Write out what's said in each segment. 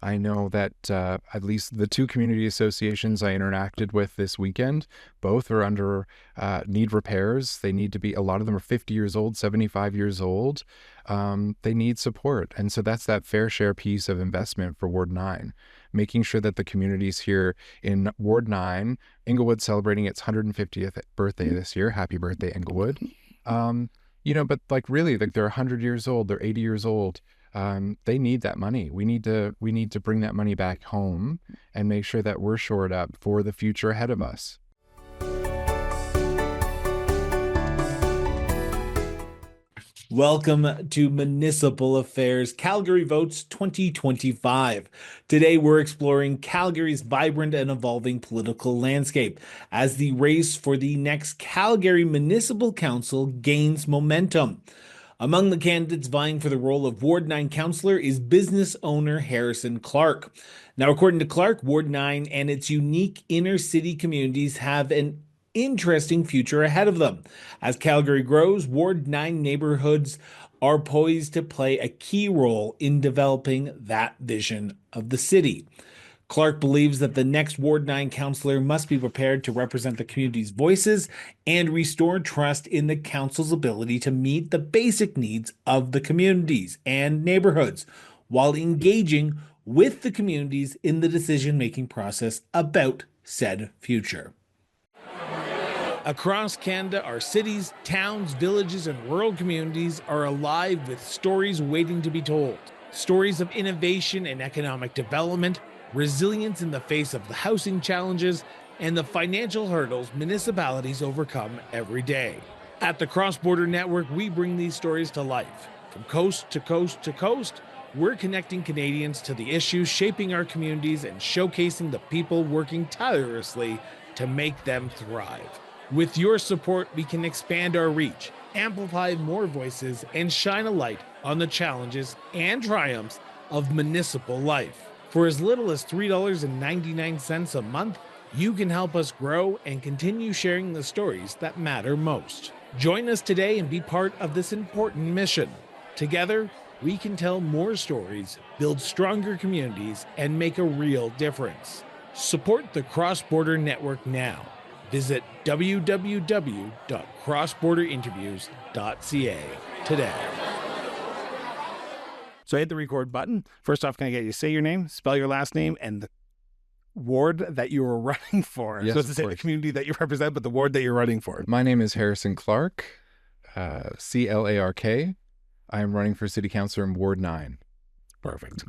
I know that at least the two community associations I interacted with this weekend, both are under need repairs. They need to be, a lot of them are 50 years old, 75 years old. They need support. And so that's that fair share piece of investment for Ward 9, making sure that the communities here in Ward 9, Inglewood celebrating its 150th birthday this year. Happy birthday, Inglewood. But like really, like they're 100 years old, they're 80 years old. They need that money. We need to bring that money back home and make sure that we're shored up for the future ahead of us. Welcome to Municipal Affairs Calgary Votes 2025. Today we're exploring Calgary's vibrant and evolving political landscape as the race for the next Calgary Municipal Council gains momentum. Among the candidates vying for the role of Ward 9 Councillor is business owner Harrison Clark. Now, according to Clark, Ward 9 and its unique inner city communities have an interesting future ahead of them. As Calgary grows, Ward 9 neighborhoods are poised to play a key role in developing that vision of the city. Clark believes that the next Ward 9 councillor must be prepared to represent the community's voices and restore trust in the council's ability to meet the basic needs of the communities and neighborhoods while engaging with the communities in the decision-making process about said future. Across Canada, our cities, towns, villages, and rural communities are alive with stories waiting to be told. Stories of innovation and economic development, resilience in the face of the housing challenges, and the financial hurdles municipalities overcome every day. At the Cross Border Network, we bring these stories to life. From coast to coast to coast, we're connecting Canadians to the issues shaping our communities and showcasing the people working tirelessly to make them thrive. With your support, we can expand our reach, amplify more voices, and shine a light on the challenges and triumphs of municipal life. For as little as $3.99 a month, you can help us grow and continue sharing the stories that matter most. Join us today and be part of this important mission. Together, we can tell more stories, build stronger communities, and make a real difference. Support the Cross Border Network now. Visit www.crossborderinterviews.ca today. So I hit the record button. First off, can I get you to say your name, spell your last name, and the ward that you were running for? Yes, so it's to say the community that you represent, but the ward that you're running for. My name is Harrison Clark, C-L-A-R-K. I am running for City Councillor in Ward 9. Perfect.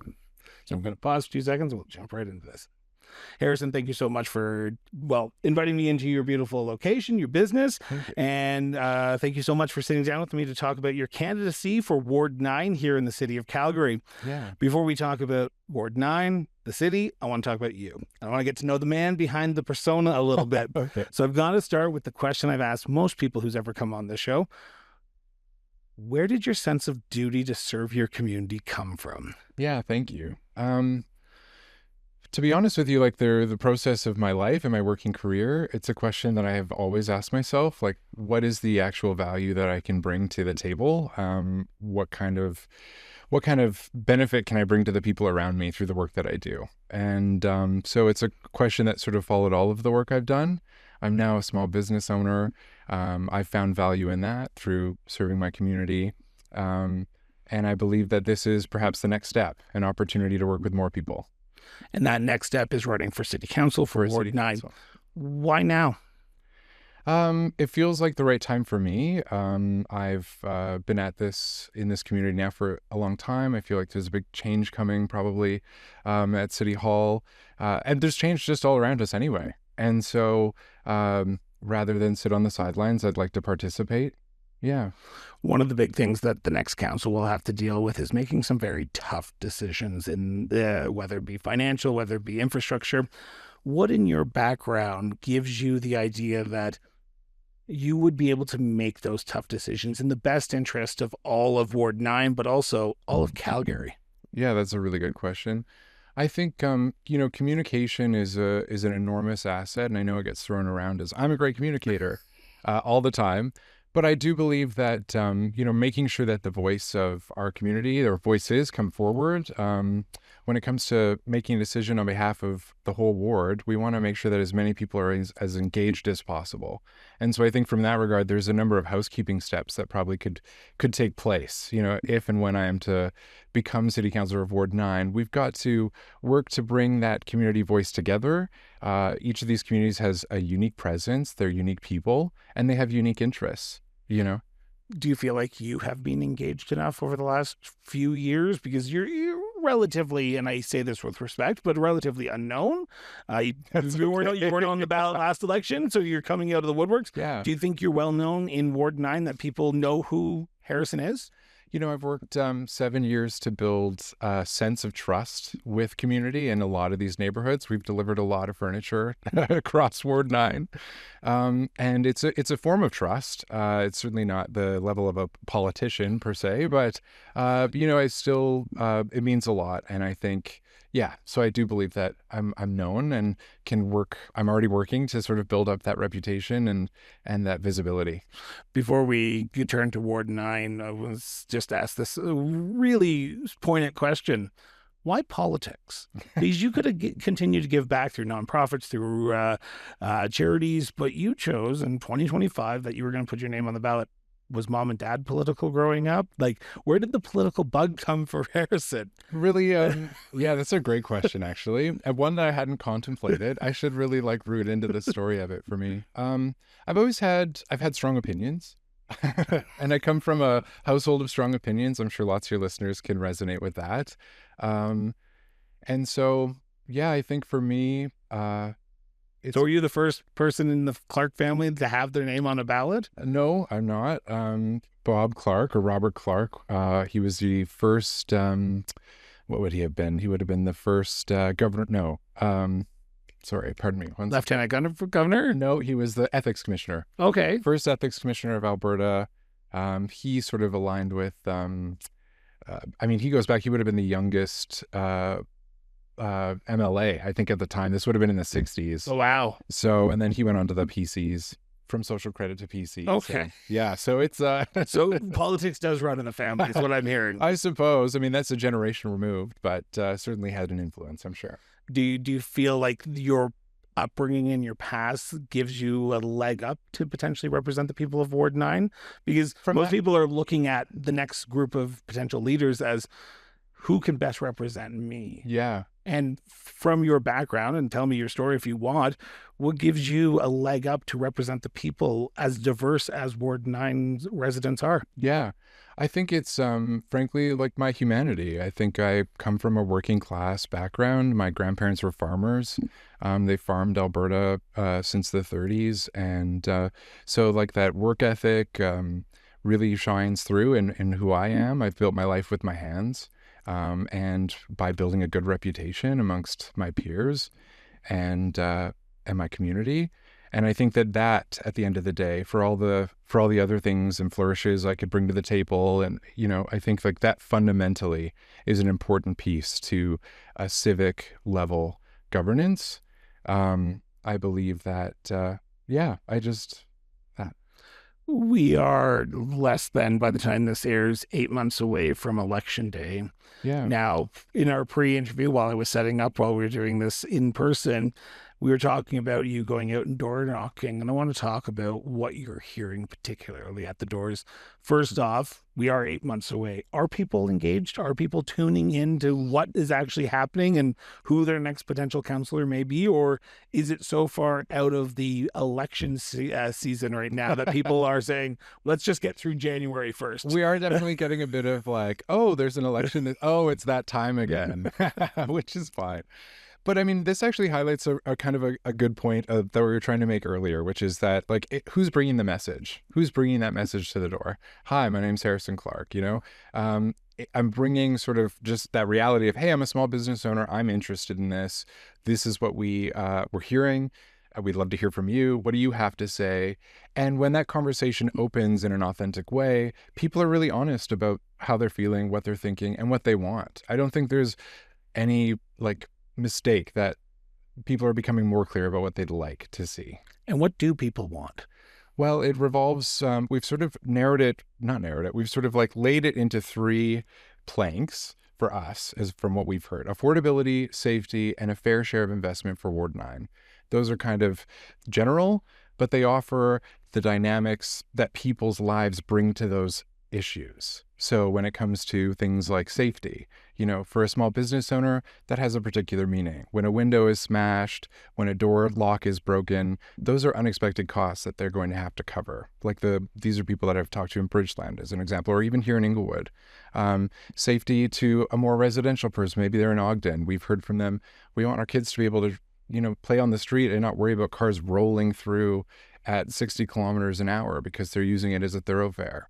So I'm going to pause 2 seconds and we'll jump right into this. Harrison, thank you so much for, inviting me into your beautiful location, your business. Thank you. And thank you so much for sitting down with me to talk about your candidacy for Ward 9 here in the city of Calgary. Yeah. Before we talk about Ward 9, the city, I want to talk about you. I want to get to know the man behind the persona a little bit. Okay. So I've got to start with the question I've asked most people who's ever come on this show. Where did your sense of duty to serve your community come from? Yeah, thank you. To be honest with you, like the process of my life and my working career, it's a question that I have always asked myself, like, what is the actual value that I can bring to the table? What kind of benefit can I bring to the people around me through the work that I do? And so it's a question that sort of followed all of the work I've done. I'm now a small business owner. I've found value in that through serving my community. And I believe that this is perhaps the next step, an opportunity to work with more people. And that next step is running for city council for Ward 9. Why now? It feels like the right time for me. I've been in this community now for a long time. I feel like there's a big change coming probably at City Hall. And there's change just all around us anyway. And so rather than sit on the sidelines, I'd like to participate. Yeah. One of the big things that the next council will have to deal with is making some very tough decisions in whether it be financial, whether it be infrastructure. What in your background gives you the idea that you would be able to make those tough decisions in the best interest of all of Ward 9, but also all of Calgary? Yeah, that's a really good question. I think, communication is an enormous asset, and I know it gets thrown around as I'm a great communicator all the time. But I do believe that, making sure that the voice of our community or voices come forward when it comes to making a decision on behalf of the whole ward, we want to make sure that as many people are as engaged as possible. And so I think from that regard, there's a number of housekeeping steps that probably could take place. If and when I am to become city councillor of Ward 9, we've got to work to bring that community voice together. Each of these communities has a unique presence, they're unique people, and they have unique interests. Do you feel like you have been engaged enough over the last few years? Because you're relatively, and I say this with respect, but relatively unknown. You weren't on the ballot last election, so you're coming out of the woodworks. Yeah. Do you think you're well known in Ward 9, that people know who Harrison is? I've worked 7 years to build a sense of trust with community in a lot of these neighborhoods. We've delivered a lot of furniture across Ward 9. And it's a form of trust. It's certainly not the level of a politician per se, but, I still, it means a lot. And I think, so I do believe that I'm known and can work. I'm already working to sort of build up that reputation and that visibility. Before we turn to Ward 9, I was just asked this really poignant question. Why politics? Because you could have continued to give back through nonprofits, through charities, but you chose in 2025 that you were going to put your name on the ballot. Was mom and dad political growing up? Like, where did the political bug come for Harrison? Really, that's a great question, actually. And one that I hadn't contemplated. I should really root into the story of it for me. I've had strong opinions. And I come from a household of strong opinions. I'm sure lots of your listeners can resonate with that. And so, I think for me, so are you the first person in the Clark family to have their name on a ballot? No, I'm not. Bob Clark, or Robert Clark, he was the first, what would he have been? He would have been the first governor. No, sorry, pardon me. Lieutenant governor? No, he was the ethics commissioner. Okay. First ethics commissioner of Alberta. He sort of aligned with, he goes back, he would have been the youngest MLA, I think, at the time. This would have been in the 60s. Oh, wow. So, and then he went on to the PCs, from social credit to PCs. Okay. So it's... So politics does run in the family, is what I'm hearing. I suppose. That's a generation removed, but certainly had an influence, I'm sure. Do you feel like your upbringing in your past gives you a leg up to potentially represent the people of Ward 9? Because most people are looking at the next group of potential leaders as, who can best represent me? Yeah. And from your background, and tell me your story if you want, what gives you a leg up to represent the people as diverse as Ward 9's residents are? Yeah. I think it's, frankly, my humanity. I think I come from a working class background. My grandparents were farmers. They farmed Alberta since the 30s. And so that work ethic really shines through in who I am. I've built my life with my hands. And by building a good reputation amongst my peers and my community. And I think that at the end of the day, for all the other things and flourishes I could bring to the table, and I think that fundamentally is an important piece to a civic level governance. I believe that we are less than, by the time this airs, 8 months away from Election Day. Yeah. Now, in our pre-interview, while we were doing this in person, we were talking about you going out and door knocking, and I want to talk about what you're hearing particularly at the doors. First off, we are 8 months away. Are people engaged? Are people tuning in to what is actually happening and who their next potential councillor may be? Or is it so far out of the election season right now that people are saying, let's just get through January 1st? We are definitely getting a bit of there's an election. Oh, it's that time again, which is fine. But this actually highlights a kind of a good point that we were trying to make earlier, which is that who's bringing the message? Who's bringing that message to the door? Hi, my name's Harrison Clark. I'm bringing sort of just that reality of, hey, I'm a small business owner. I'm interested in this. This is what we're hearing. We'd love to hear from you. What do you have to say? And when that conversation opens in an authentic way, people are really honest about how they're feeling, what they're thinking, and what they want. I don't think there's any mistake that people are becoming more clear about what they'd like to see. And what do people want? Well, it revolves, we've sort of we've sort of laid it into 3 planks. for us, is from what we've heard. Affordability, safety, and a fair share of investment for Ward 9. Those are kind of general, but they offer the dynamics that people's lives bring to those issues. So when it comes to things like safety, for a small business owner, that has a particular meaning. When a window is smashed, when a door lock is broken, those are unexpected costs that they're going to have to cover. Like these are people that I've talked to in Bridgeland, as an example, or even here in Inglewood. Safety to a more residential person, maybe they're in Ogden. We've heard from them. We want our kids to be able to play on the street and not worry about cars rolling through at 60 kilometers an hour because they're using it as a thoroughfare.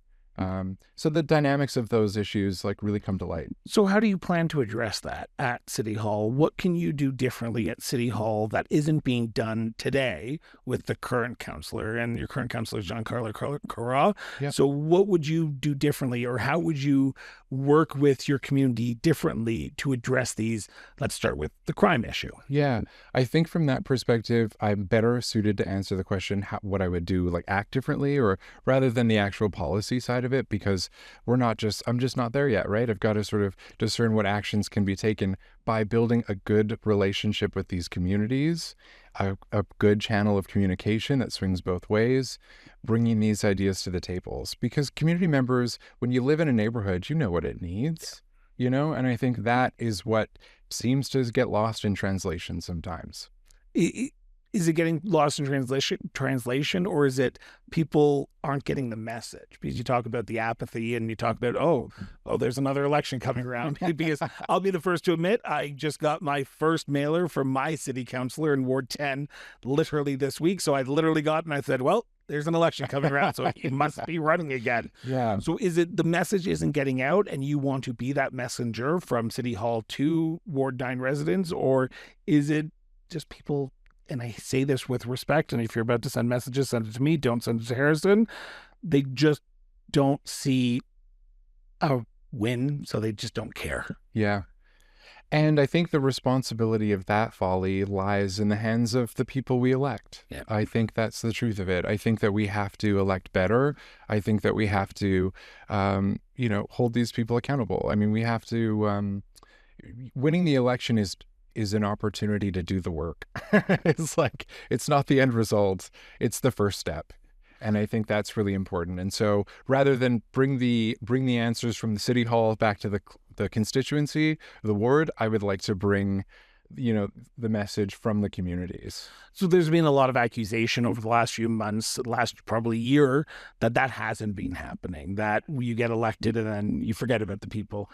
So the dynamics of those issues really come to light. So how do you plan to address that at City Hall? What can you do differently at City Hall that isn't being done today with the current councillor? And your current councillor is Jean-Carlo Corra. Yep. So what would you do differently, or how would you work with your community differently to address these? Let's start with the crime issue. Yeah, I think from that perspective, I'm better suited to answer the question, what I would do, act differently, or rather than the actual policy side of it, because I'm just not there yet, right? I've got to sort of discern what actions can be taken by building a good relationship with these communities, a good channel of communication that swings both ways, bringing these ideas to the tables. Because community members, when you live in a neighborhood, you know what it needs, and I think that is what seems to get lost in translation sometimes. Is it getting lost in translation, or is it people aren't getting the message? Because you talk about the apathy and you talk about, oh, there's another election coming around. Because I'll be the first to admit, I just got my first mailer from my city councillor in Ward 10 literally this week. So I literally got and I said, well, there's an election coming around, so he must be running again. Yeah. So is it the message isn't getting out and you want to be that messenger from City Hall to Ward 9 residents, or is it just people? And I say this with respect, and if you're about to send messages, send it to me. Don't send it to Harrison. They just don't see a win, so they just don't care. Yeah. And I think the responsibility of that folly lies in the hands of the people we elect. Yeah. I think that's the truth of it. I think that we have to elect better. I think that we have to, hold these people accountable. I mean, we have to, winning the election is an opportunity to do the work. It's not the end result. It's the first step. And I think that's really important. And so rather than bring the answers from the City Hall back to the constituency, the ward, I would like to bring, the message from the communities. So there's been a lot of accusation over the last few months, last probably year, that hasn't been happening, that you get elected and then you forget about the people.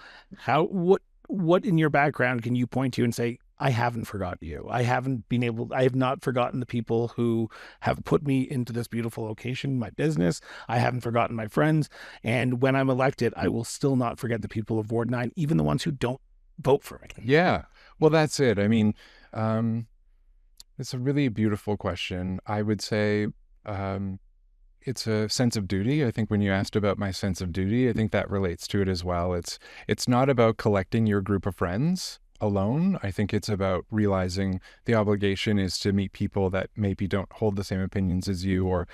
What in your background can you point to and say, I haven't forgotten you. I have not forgotten the people who have put me into this beautiful location, my business. I haven't forgotten my friends. And when I'm elected, I will still not forget the people of Ward 9, even the ones who don't vote for me. Yeah. Well, that's it. I mean, it's a really beautiful question. I would say, it's a sense of duty. I think when you asked about my sense of duty, I think that relates to it as well. It's not about collecting your group of friends alone. I think it's about realizing the obligation is to meet people that maybe don't hold the same opinions as you, or,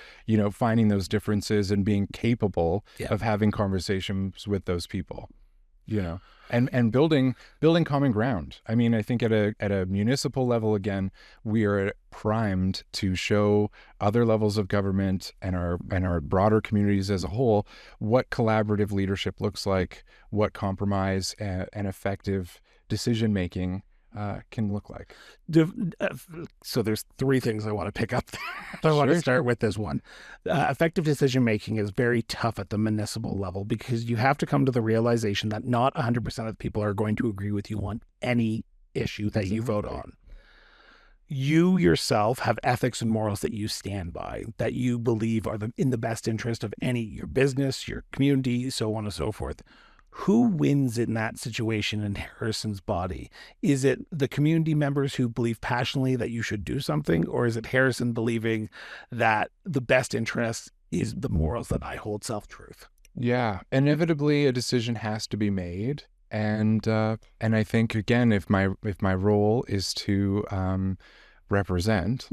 finding those differences and being capable of having conversations with those people, and building common ground. I mean, I think at a municipal level, again, we are primed to show other levels of government and our broader communities as a whole what collaborative leadership looks like, what compromise and effective decision making can look like. So there's three things I want to pick up there. I want to start with this one. Effective decision making is very tough at the municipal level because you have to come to the realization that not 100% of the people are going to agree with you on any issue that you vote on. You yourself have ethics and morals that you stand by, that you believe are in the best interest of your business, your community, so on and so forth. Who wins in that situation in Harrison's body? Is it the community members who believe passionately that you should do something, or is it Harrison believing that the best interest is the morals that I hold self-truth? Yeah, inevitably a decision has to be made. And I think, again, if my role is to represent,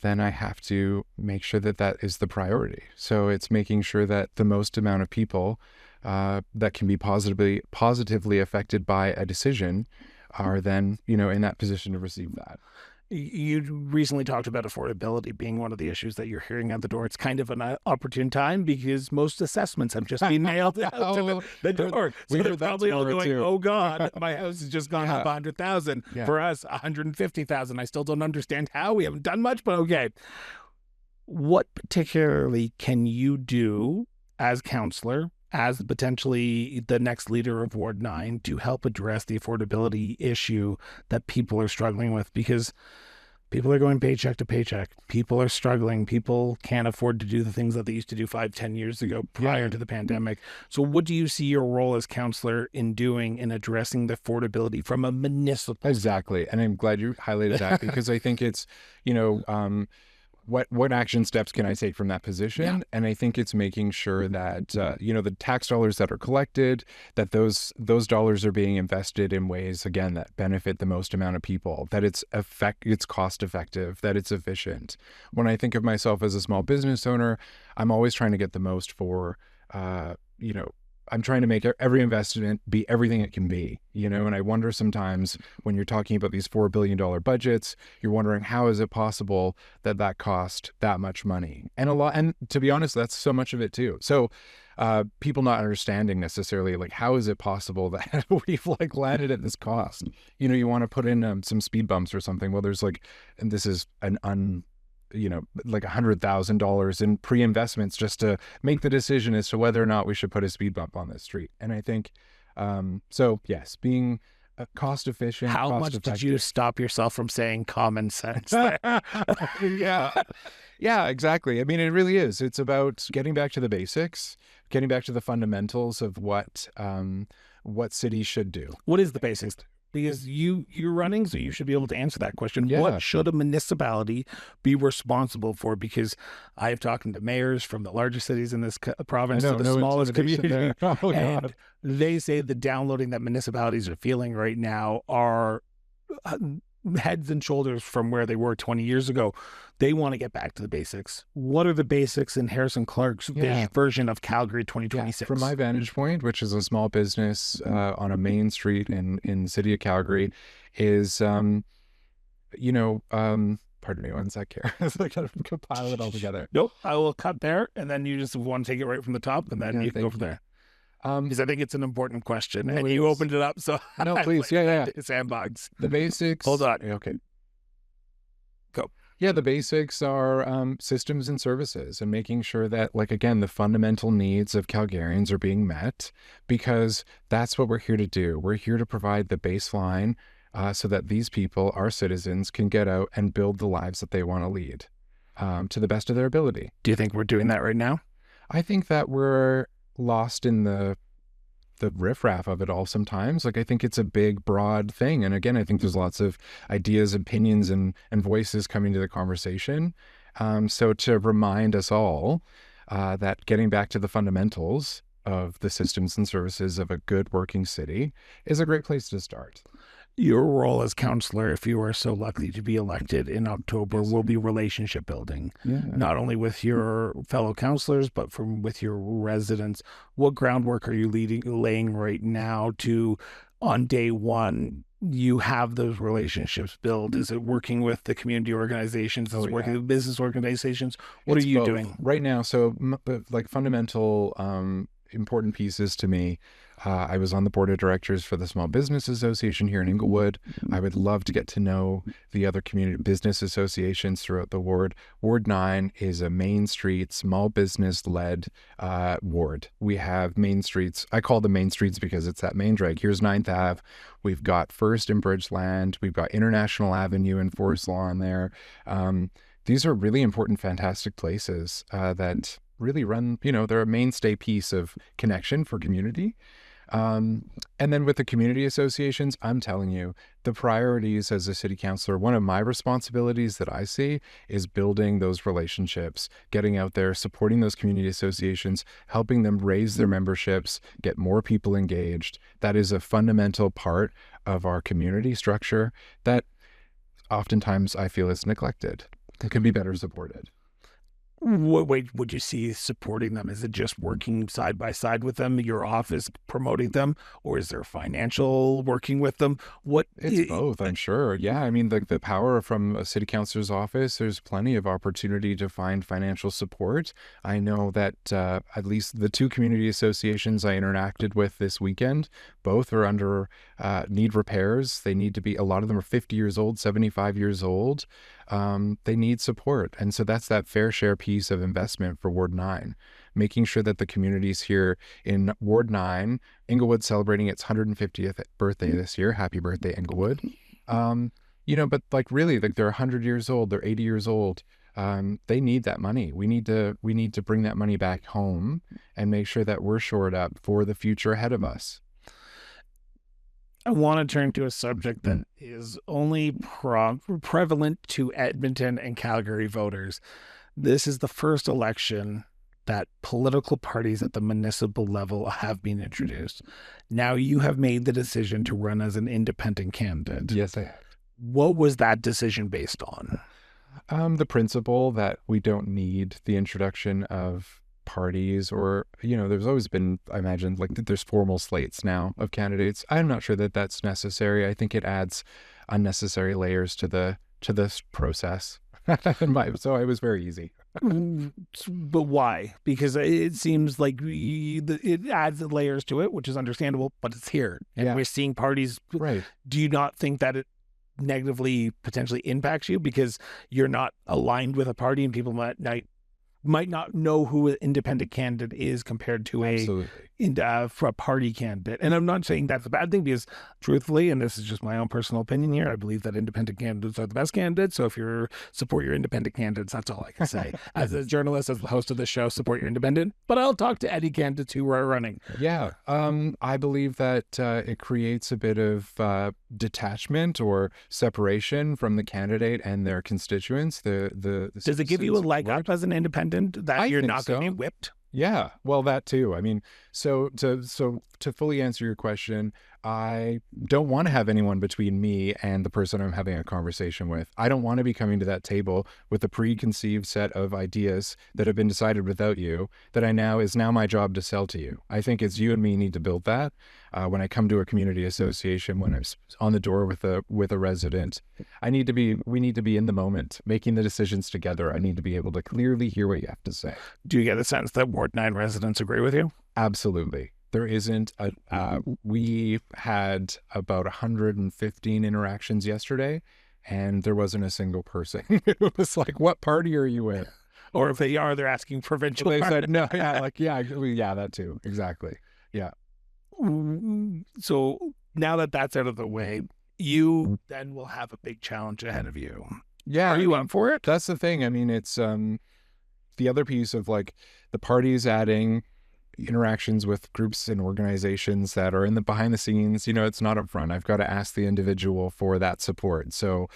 then I have to make sure that that is the priority. So it's making sure that the most amount of people that can be positively affected by a decision are then, in that position to receive that. You recently talked about affordability being one of the issues that you're hearing at the door. It's kind of an opportune time because most assessments have just been nailed out to the door. So they're probably all going, oh God, my house has just gone up 100,000. For us, 150,000. I still don't understand how. We haven't done much, but okay. What particularly can you do as councillor, as potentially the next leader of Ward 9, to help address the affordability issue that people are struggling with? Because people are going paycheck to paycheck. People are struggling. People can't afford to do the things that they used to do 5-10 years ago prior to the pandemic. So what do you see your role as councillor in doing in addressing the affordability from a municipal? Exactly. And I'm glad you highlighted that because I think it's, what action steps can I take from that position? Yeah. And I think it's making sure that, the tax dollars that are collected, that those dollars are being invested in ways, again, that benefit the most amount of people, that it's cost effective, that it's efficient. When I think of myself as a small business owner, I'm always trying to get the most for, I'm trying to make every investment be everything it can be, and I wonder sometimes when you're talking about these $4 billion budgets, you're wondering how is it possible that cost that much money? And to be honest, that's so much of it too. So people not understanding necessarily, like, how is it possible that we've landed at this cost? You want to put in some speed bumps or something. Well, there's and this is $100,000 in pre-investments just to make the decision as to whether or not we should put a speed bump on this street. And I think, so yes, being cost efficient. How much did you stop yourself from saying common sense? Yeah, exactly. I mean, it really is. It's about getting back to the basics, getting back to the fundamentals of what cities should do. What is the basics? Because you're running, so you should be able to answer that question. Yeah. What should a municipality be responsible for? Because I've talked to mayors from the largest cities in this province to the smallest community, and they say the downloading that municipalities are feeling right now are heads and shoulders from where they were 20 years ago. They want to get back to the basics. What are the basics in Harrison Clark's version of Calgary 2026? From my vantage point, which is a small business on a main street in the city of Calgary, is, pardon me one sec here. I got to compile it all together. Nope, I will cut there, and then you just want to take it right from the top, and then you can go from there. Because I think it's an important question, and you opened it up, so no, please, sandbox. The basics. Hold on. Okay. Go. Yeah, the basics are systems and services, and making sure that, again, the fundamental needs of Calgarians are being met, because that's what we're here to do. We're here to provide the baseline so that these people, our citizens, can get out and build the lives that they want to lead to the best of their ability. Do you think we're doing that right now? I think that we're lost in the riffraff of it all sometimes. I think it's a big, broad thing. And again, I think there's lots of ideas, opinions, and voices coming to the conversation. So to remind us all that getting back to the fundamentals of the systems and services of a good working city is a great place to start. Your role as councillor, if you are so lucky to be elected in October, will be relationship building, not only with your fellow councillors, but with your residents. What groundwork are you laying right now to, on day one, you have those relationships built? Is it working with the community organizations? Is it working with business organizations? What are you doing right now? So fundamental, important pieces to me. I was on the board of directors for the Small Business Association here in Inglewood. I would love to get to know the other community business associations throughout the ward. Ward 9 is a Main Street, small business-led ward. We have main streets. I call them main streets because it's that main drag. Here's 9th Ave. We've got First and Bridgeland. We've got International Avenue and Forest Lawn there. These are really important, fantastic places that really run, they're a mainstay piece of connection for community. And then with the community associations, I'm telling you, the priorities as a city councillor, one of my responsibilities that I see is building those relationships, getting out there, supporting those community associations, helping them raise their memberships, get more people engaged. That is a fundamental part of our community structure that oftentimes I feel is neglected. It can be better supported. What way would you see supporting them? Is it just working side by side with them, your office promoting them, or is there financial working with them? What It's both, I'm sure. Yeah, I mean, the power from a city councilor's office, there's plenty of opportunity to find financial support. I know that at least the two community associations I interacted with this weekend, both are under need repairs. They need to be, a lot of them are 50 years old, 75 years old. They need support. And so that's that fair share piece of investment for Ward 9, making sure that the communities here in Ward 9, Inglewood celebrating its 150th birthday this year. Happy birthday, Inglewood. But like really, like they're 100 years old, they're 80 years old. They need that money. We need to bring that money back home and make sure that we're shored up for the future ahead of us. I want to turn to a subject that is only prevalent to Edmonton and Calgary voters. This is the first election that political parties at the municipal level have been introduced. Now you have made the decision to run as an independent candidate. Yes, I have. What was that decision based on? The principle that we don't need the introduction of parties, or there's always been, I imagine, like there's formal slates now of candidates. I'm not sure that that's necessary. I think it adds unnecessary layers to this process. So it was very easy. But why? Because it seems like it adds layers to it, which is understandable, but it's here. And we're seeing parties. Right. Do you not think that it negatively potentially impacts you because you're not aligned with a party and people might not know who an independent candidate is compared to for a party candidate? And I'm not saying that's a bad thing, because truthfully, and this is just my own personal opinion here, I believe that independent candidates are the best candidates. So if you support your independent candidates, that's all I can say. As a journalist, as the host of the show, support your independent, but I'll talk to any candidates who are running. Yeah. I believe that it creates a bit of detachment or separation from the candidate and their constituents. Does it give you a leg up as an independent that you're not going to be whipped? Yeah, well, that too. I mean, so to fully answer your question, I don't want to have anyone between me and the person I'm having a conversation with. I don't want to be coming to that table with a preconceived set of ideas that have been decided without you, that is now my job to sell to you. I think it's you and me need to build that. When I come to a community association, when I'm on the door with a resident, we need to be in the moment, making the decisions together. I need to be able to clearly hear what you have to say. Do you get a sense that Ward 9 residents agree with you? Absolutely. There isn't we had about 115 interactions yesterday, and there wasn't a single person. It was like, what party are you in? Or if they are, they're asking provincial. They said, no, yeah, that too. Exactly. Yeah. So now that that's out of the way, you then will have a big challenge ahead of you. Yeah. Are you up for it? That's the thing. I mean, it's the other piece of like the parties adding interactions with groups and organizations that are in the behind the scenes. It's not up front. I've got to ask the individual for that support. So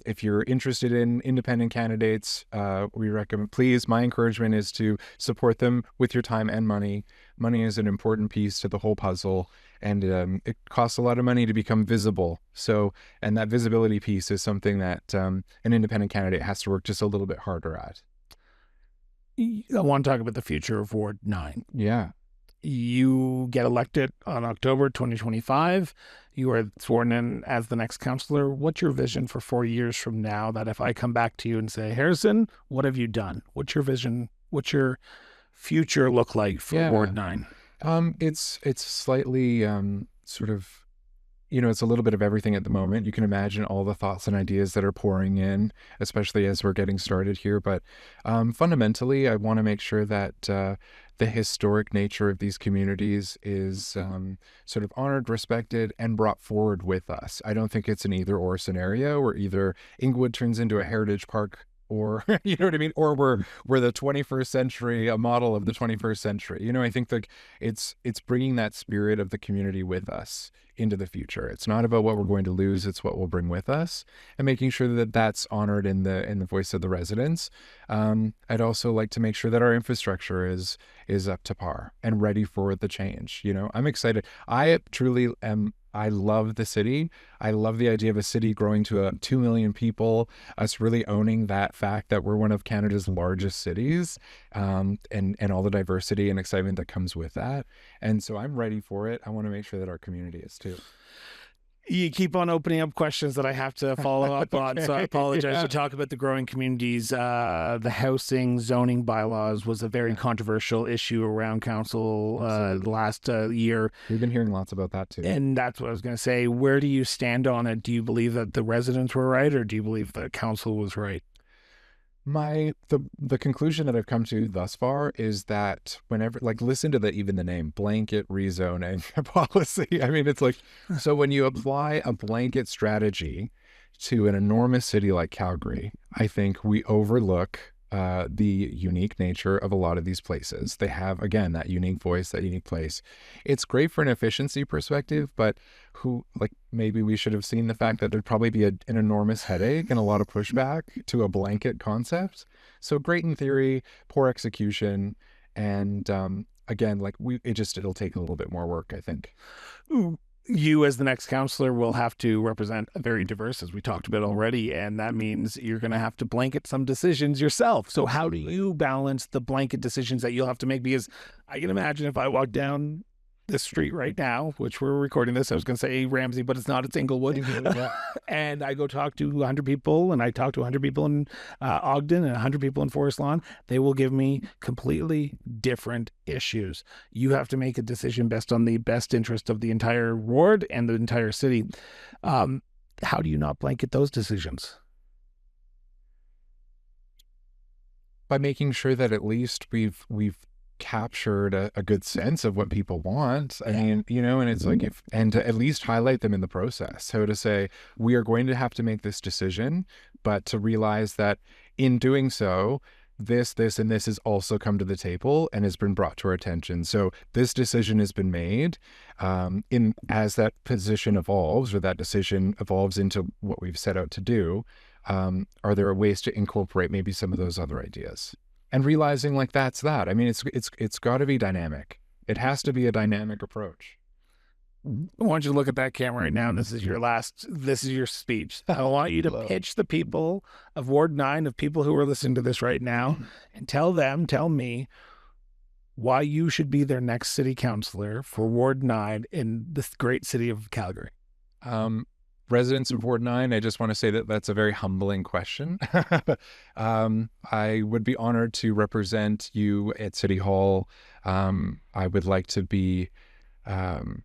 if you're interested in independent candidates, we recommend, please, my encouragement is to support them with your time and money. Money is an important piece to the whole puzzle, and it costs a lot of money to become visible. So, and that visibility piece is something that an independent candidate has to work just a little bit harder at. I want to talk about the future of Ward 9. Yeah. You get elected on October 2025. You are sworn in as the next councillor. What's your vision for 4 years from now, that if I come back to you and say, Harrison, what have you done? What's your vision? What's your future look like for Ward 9? It's slightly sort of, it's a little bit of everything at the moment. You can imagine all the thoughts and ideas that are pouring in, especially as we're getting started here. But fundamentally, I want to make sure that the historic nature of these communities is sort of honored, respected, and brought forward with us. I don't think it's an either-or scenario where either Inglewood turns into a heritage park, or you know what I mean, or we're the 21st century, a model of the 21st century. I think that it's bringing that spirit of the community with us into the future. It's not about what we're going to lose, it's what we'll bring with us, and making sure that that's honored in the voice of the residents. I'd also like to make sure that our infrastructure is up to par and ready for the change. I'm excited. I truly am I love the city. I love the idea of a city growing to 2 million people, us really owning that fact that we're one of Canada's largest cities, and all the diversity and excitement that comes with that. And so I'm ready for it. I want to make sure that our community is too. You keep on opening up questions that I have to follow up on, so I apologize. Yeah. You talk about the growing communities. The housing zoning bylaws was a very controversial issue around council last year. We've been hearing lots about that too. And that's what I was going to say. Where do you stand on it? Do you believe that the residents were right, or do you believe the council was right? The conclusion that I've come to thus far is that whenever, like, listen to even the name, blanket rezoning policy. I mean, it's like, so when you apply a blanket strategy to an enormous city like Calgary, I think we overlook the unique nature of a lot of these places. They have, again, that unique voice, that unique place. It's great for an efficiency perspective, but maybe we should have seen the fact that there'd probably be an enormous headache and a lot of pushback to a blanket concept. So great in theory, poor execution, and again, it'll take a little bit more work, I think. You, as the next councillor, will have to represent a very diverse, as we talked about already, and that means you're going to have to blanket some decisions yourself. So how do you balance the blanket decisions that you'll have to make? Because I can imagine if I walk down this street right now, which we're recording this, I was going to say Ramsey, but it's not, it's Inglewood. Yeah. And I go talk to 100 people, and I talk to 100 people in Ogden and 100 people in Forest Lawn. They will give me completely different issues. You have to make a decision based on the best interest of the entire ward and the entire city. How do you not blanket those decisions? By making sure that at least we've captured a good sense of what people want. I mean, and it's like, and to at least highlight them in the process. So to say, we are going to have to make this decision, but to realize that in doing so, this, and this has also come to the table and has been brought to our attention. So this decision has been made. As that position evolves, or that decision evolves into what we've set out to do, are there ways to incorporate maybe some of those other ideas? And realizing that's that. I mean, it's got to be dynamic. It has to be a dynamic approach. I want you to look at that camera right now. This is your speech. I want you to pitch the people of Ward 9, of people who are listening to this right now, and tell me why you should be their next city councillor for Ward 9 in this great city of Calgary. Residents of Ward 9, I just want to say that that's a very humbling question. I would be honored to represent you at City Hall. I would like to be, I'm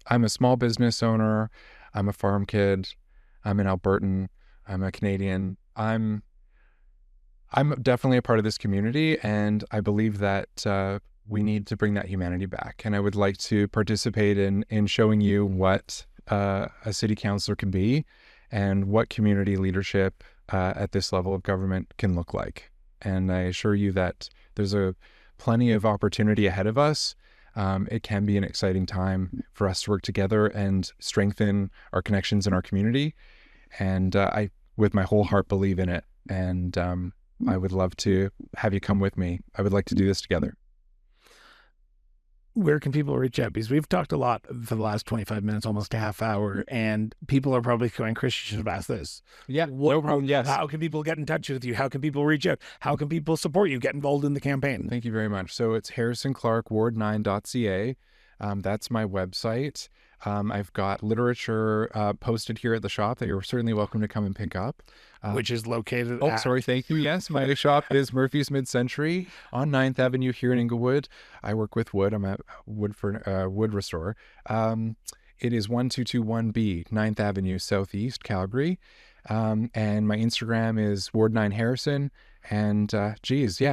a small business owner. I'm a farm kid. I'm an Albertan. I'm a Canadian. I'm definitely a part of this community, and I believe that we need to bring that humanity back. And I would like to participate in showing you what a city councillor can be, and what community leadership at this level of government can look like. And I assure you that there's plenty of opportunity ahead of us. It can be an exciting time for us to work together and strengthen our connections in our community. And I, with my whole heart, believe in it. And I would love to have you come with me. I would like to do this together. Where can people reach out? Because we've talked a lot for the last 25 minutes, almost a half hour, and people are probably going, Chris, you should have asked this. Yeah, no problem. Yes. How can people get in touch with you? How can people reach out? How can people support you, get involved in the campaign? Thank you very much. So it's harrisonclarkward9.ca. That's my website. I've got literature posted here at the shop that you're certainly welcome to come and pick up. Which is located thank you. Yes, my shop is Murphy's Mid-Century on 9th Avenue here in Inglewood. I work with wood. I'm a wood restorer. It is 1221B, 9th Avenue Southeast, Calgary. And my Instagram is Ward9Harrison. And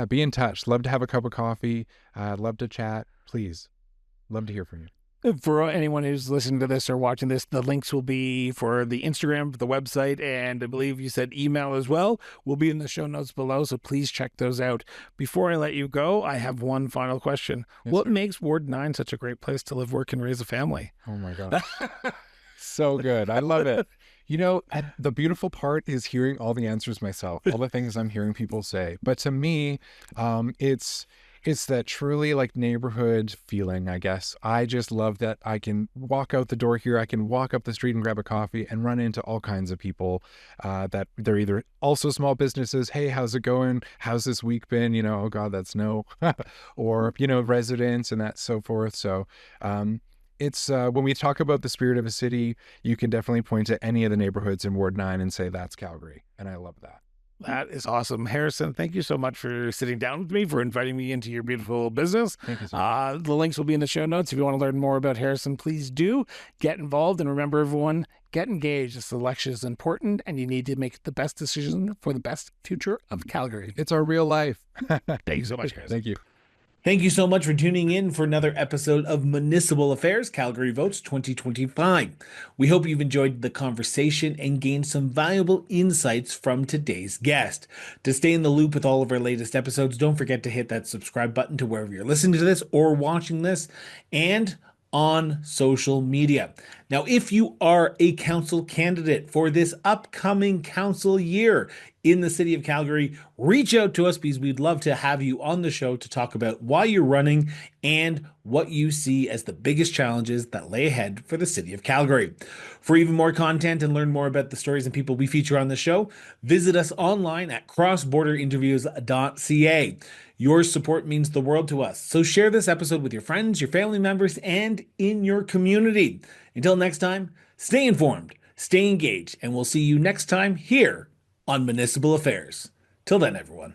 be in touch. Love to have a cup of coffee. Love to chat. Please. Love to hear from you. For anyone who's listening to this or watching this, the links will be for the Instagram, the website, and I believe you said email as well, will be in the show notes below, so please check those out. Before I let you go, I have one final question. Yes, what sir. makes Ward 9 such a great place to live, work, and raise a family? Oh my God. So good. I love it. The beautiful part is hearing all the answers myself, all the things I'm hearing people say. But to me, it's It's that truly like neighborhood feeling, I guess. I just love that I can walk out the door here, I can walk up the street and grab a coffee and run into all kinds of people that they're either also small businesses. Hey, how's it going? How's this week been? Oh God, that's no. Or, residents and that so forth. So, it's when we talk about the spirit of a city, you can definitely point to any of the neighborhoods in Ward 9 and say that's Calgary. And I love that. That is awesome. Harrison, thank you so much for sitting down with me, for inviting me into your beautiful business. Thank you so much. The links will be in the show notes. If you want to learn more about Harrison, please do get involved. And remember, everyone, get engaged. This election is important, and you need to make the best decision for the best future of Calgary. It's our real life. Thank you so much, Harrison. Thank you. Thank you so much for tuning in for another episode of Municipal Affairs Calgary Votes 2025. We hope you've enjoyed the conversation and gained some valuable insights from today's guest. To stay in the loop with all of our latest episodes, don't forget to hit that subscribe button to wherever you're listening to this or watching this, and on social media. Now, if you are a council candidate for this upcoming council year in the city of Calgary, reach out to us because we'd love to have you on the show to talk about why you're running and what you see as the biggest challenges that lay ahead for the city of Calgary. For even more content and learn more about the stories and people we feature on the show, visit us online at crossborderinterviews.ca. Your support means the world to us. So share this episode with your friends, your family members, and in your community. Until next time, stay informed, stay engaged, and we'll see you next time here on Municipal Affairs. Till then, everyone.